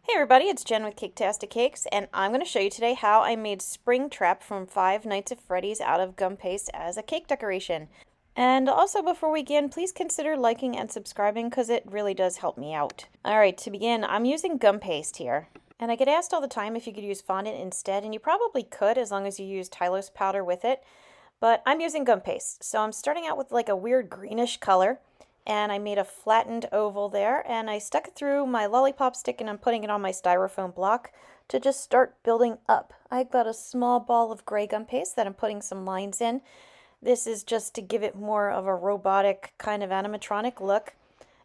Hey everybody, it's Jen with Caketastic Cakes, and I'm going to show you today how I made Springtrap from Five Nights at Freddy's out of gum paste as a cake decoration. And also, before we begin, please consider liking and subscribing because it really does help me out. Alright, to begin, I'm using gum paste here. And I get asked all the time if you could use fondant instead, and you probably could as long as you use Tylose powder with it. But I'm using gum paste, so I'm starting out with like a weird greenish color. And I made a flattened oval there, and I stuck it through my lollipop stick, and I'm putting it on my styrofoam block to just start building up. I've got a small ball of gray gum paste that I'm putting some lines in. This is just to give it more of a robotic kind of animatronic look.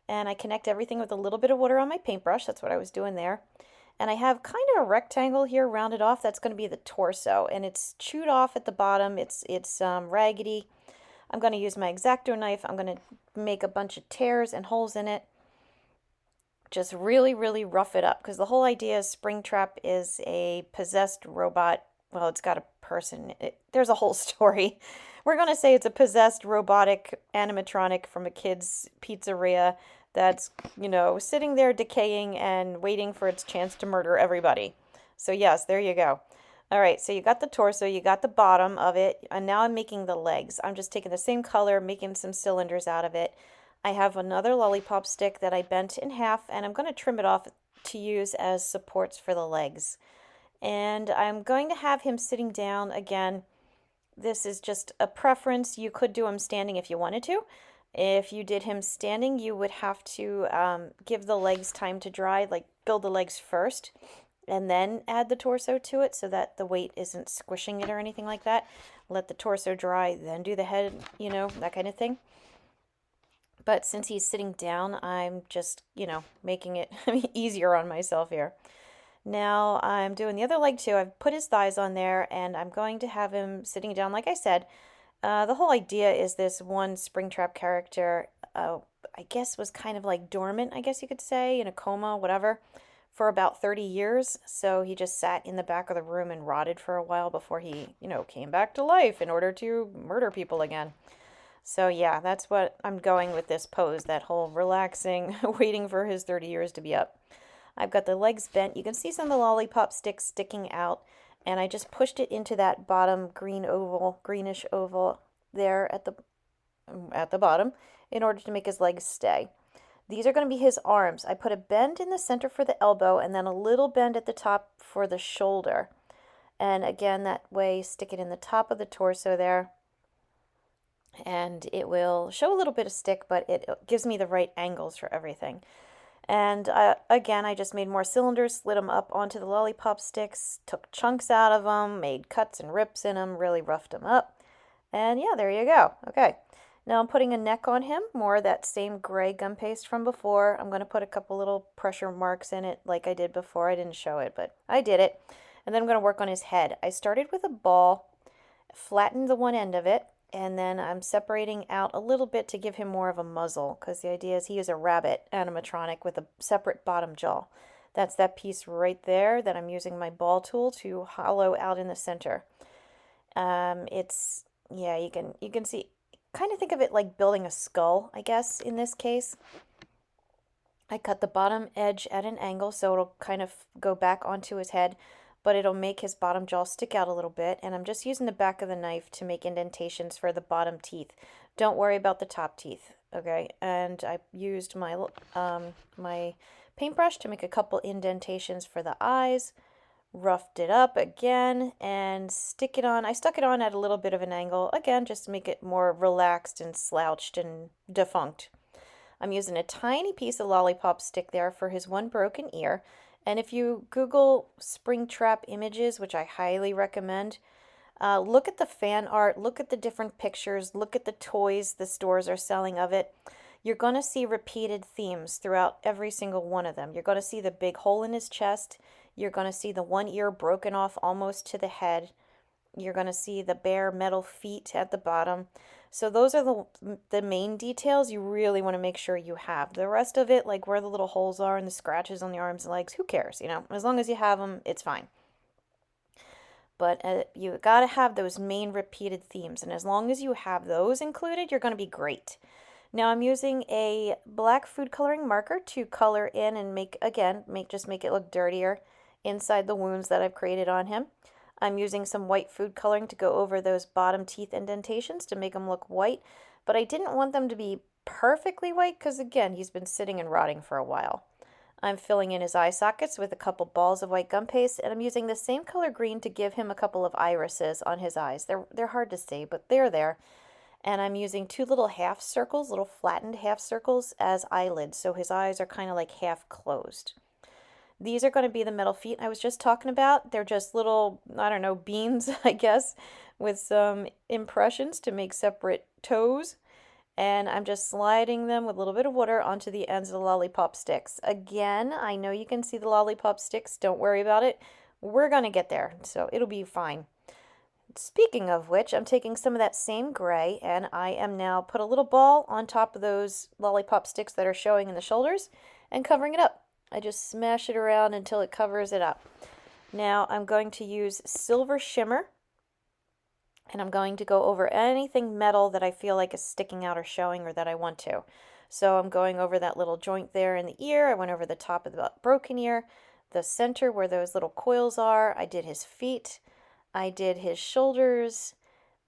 And I connect everything with a little bit of water on my paintbrush. That's what I was doing there. And I have kind of a rectangle here rounded off. That's going to be the torso, and it's chewed off at the bottom. It's raggedy. I'm going to use my X-Acto knife. I'm going to make a bunch of tears and holes in it. Just really, really rough it up, because the whole idea is Springtrap is a possessed robot. Well, it's got a person. There's a whole story. We're going to say it's a possessed robotic animatronic from a kid's pizzeria that's, sitting there decaying and waiting for its chance to murder everybody. So yes, there you go. All right, so you got the torso, you got the bottom of it, and now I'm making the legs. I'm just taking the same color, making some cylinders out of it. I have another lollipop stick that I bent in half, and I'm going to trim it off to use as supports for the legs. And I'm going to have him sitting down again. This is just a preference. You could do him standing if you wanted to. If you did him standing, you would have to give the legs time to dry, like build the legs first and then add the torso to it so that the weight isn't squishing it or anything like that. Let the torso dry, then do the head, that kind of thing. But since he's sitting down, I'm just, making it easier on myself here. Now I'm doing the other leg too. I've put his thighs on there, and I'm going to have him sitting down like I said. The whole idea is this one Springtrap character, I guess was kind of like dormant, I guess you could say, in a coma, whatever, for about 30 years. So he just sat in the back of the room and rotted for a while before he, came back to life in order to murder people again. So yeah, that's what I'm going with this pose, that whole relaxing, waiting for his 30 years to be up. I've got the legs bent. You can see some of the lollipop sticks sticking out, and I just pushed it into that bottom greenish oval there at the bottom in order to make his legs stay. These are going to be his arms. I put a bend in the center for the elbow and then a little bend at the top for the shoulder. And again, that way, stick it in the top of the torso there. And it will show a little bit of stick, but it gives me the right angles for everything. And again, I just made more cylinders, slid them up onto the lollipop sticks, took chunks out of them, made cuts and rips in them, really roughed them up. And yeah, there you go. Okay. Now I'm putting a neck on him, more of that same gray gum paste from before. I'm going to put a couple little pressure marks in it like I did before. I didn't show it, but I did it. And then I'm going to work on his head. I started with a ball, flattened the one end of it, and then I'm separating out a little bit to give him more of a muzzle, because the idea is he is a rabbit animatronic with a separate bottom jaw. That's that piece right there that I'm using my ball tool to hollow out in the center. Yeah, you can see, kind of think of it like building a skull, I guess, in this case. I cut the bottom edge at an angle so it'll kind of go back onto his head, but it'll make his bottom jaw stick out a little bit, and I'm just using the back of the knife to make indentations for the bottom teeth. Don't worry about the top teeth, okay? And I used my my paintbrush to make a couple indentations for the eyes, roughed it up again, and stick it on. I stuck it on at a little bit of an angle, again, just to make it more relaxed and slouched and defunct. I'm using a tiny piece of lollipop stick there for his one broken ear. And if you Google Springtrap images, which I highly recommend, look at the fan art, look at the different pictures, look at the toys the stores are selling of it. You're going to see repeated themes throughout every single one of them. You're going to see the big hole in his chest. You're going to see the one ear broken off almost to the head. You're going to see the bare metal feet at the bottom. So those are the main details you really want to make sure you have. The rest of it, like where the little holes are and the scratches on the arms and legs, who cares, As long as you have them, it's fine. But you got to have those main repeated themes. And as long as you have those included, you're going to be great. Now I'm using a black food coloring marker to color in and make it look dirtier inside the wounds that I've created on him. I'm using some white food coloring to go over those bottom teeth indentations to make them look white, but I didn't want them to be perfectly white because again, he's been sitting and rotting for a while. I'm filling in his eye sockets with a couple balls of white gum paste, and I'm using the same color green to give him a couple of irises on his eyes. They're hard to see, but they're there. And I'm using two little half circles, little flattened half circles as eyelids, so his eyes are kind of like half closed. These are going to be the metal feet I was just talking about. They're just little, I don't know, beans, I guess, with some impressions to make separate toes. And I'm just sliding them with a little bit of water onto the ends of the lollipop sticks. Again, I know you can see the lollipop sticks. Don't worry about it. We're going to get there, so it'll be fine. Speaking of which, I'm taking some of that same gray, and I am now put a little ball on top of those lollipop sticks that are showing in the shoulders and covering it up. I just smash it around until it covers it up. Now I'm going to use silver shimmer, and I'm going to go over anything metal that I feel like is sticking out or showing or that I want to. So I'm going over that little joint there in the ear. I went over the top of the broken ear, the center where those little coils are. I did his feet. I did his shoulders.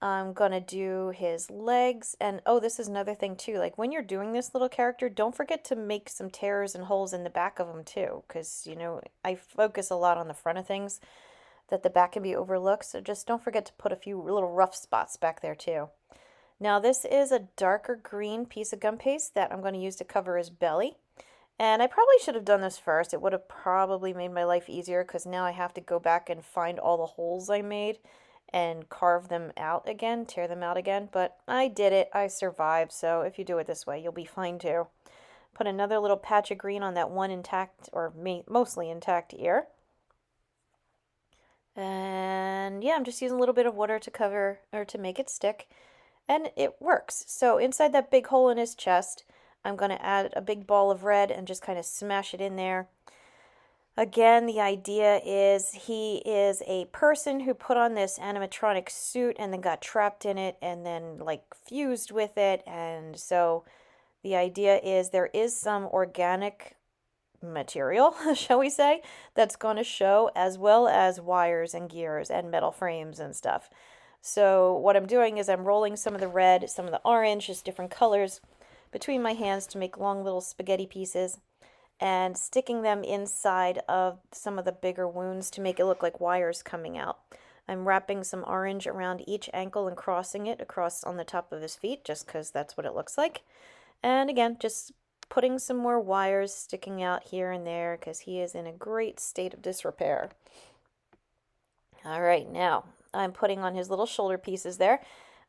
I'm going to do his legs. And oh, this is another thing too. Like when you're doing this little character, don't forget to make some tears and holes in the back of them too. Because, you know, I focus a lot on the front of things, that the back can be overlooked, so just don't forget to put a few little rough spots back there too. Now this is a darker green piece of gum paste that I'm going to use to cover his belly. And I probably should have done this first. It would have probably made my life easier because now I have to go back and find all the holes I made and carve them out again, tear them out again. But I did it. I survived. So if you do it this way, you'll be fine too. Put another little patch of green on that one intact or mostly intact ear. And yeah, I'm just using a little bit of water to cover or to make it stick. And it works. So inside that big hole in his chest, I'm going to add a big ball of red and just kind of smash it in there. Again, the idea is he is a person who put on this animatronic suit and then got trapped in it and then like fused with it. And so the idea is there is some organic material, shall we say, that's going to show, as well as wires and gears and metal frames and stuff. So what I'm doing is I'm rolling some of the red, some of the orange, just different colors between my hands to make long little spaghetti pieces and sticking them inside of some of the bigger wounds to make it look like wires coming out. I'm wrapping some orange around each ankle and crossing it across on the top of his feet just because that's what it looks like. And again, just putting some more wires sticking out here and there because he is in a great state of disrepair. All right, now I'm putting on his little shoulder pieces there.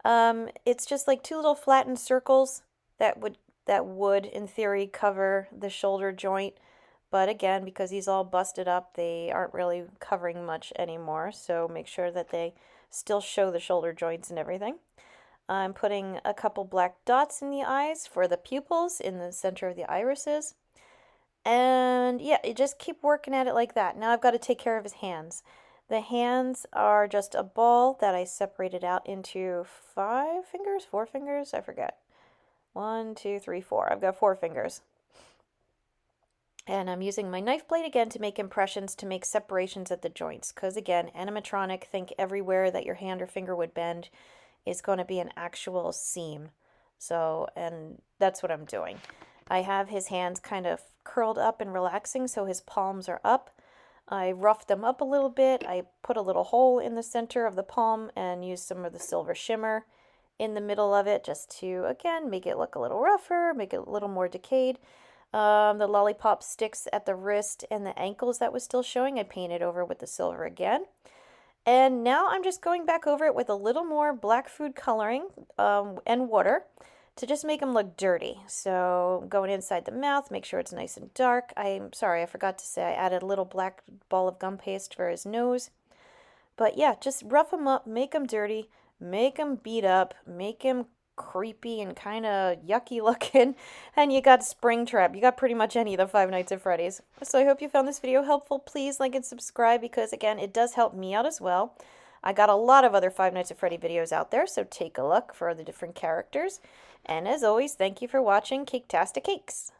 It's just like two little flattened circles that would in theory cover the shoulder joint, but again, because he's all busted up, they aren't really covering much anymore, so make sure that they still show the shoulder joints and everything. I'm putting a couple black dots in the eyes for the pupils in the center of the irises. And yeah, you just keep working at it like that. Now I've got to take care of his hands. The hands are just a ball that I separated out into 4 fingers, I forget. 1, 2, 3, 4. I've got 4 fingers. And I'm using my knife blade again to make impressions to make separations at the joints. Because again, animatronic, think everywhere that your hand or finger would bend is going to be an actual seam. So, and that's what I'm doing. I have his hands kind of curled up and relaxing so his palms are up. I roughed them up a little bit. I put a little hole in the center of the palm and used some of the silver shimmer in the middle of it just to, again, make it look a little rougher, make it a little more decayed. The lollipop sticks at the wrist and the ankles that was still showing, I painted over with the silver again. And now I'm just going back over it with a little more black food coloring and water to just make them look dirty. So going inside the mouth, make sure it's nice and dark. I'm sorry, I forgot to say I added a little black ball of gum paste for his nose. But yeah, just rough them up, make them dirty, make them beat up, make him creepy and kind of yucky looking, and you got Springtrap. You got pretty much any of the Five Nights at Freddy's. So I hope you found this video helpful. Please like and subscribe because, again, it does help me out as well. I got a lot of other Five Nights at Freddy videos out there, so take a look for the different characters. And as always, thank you for watching Caketastic Cakes.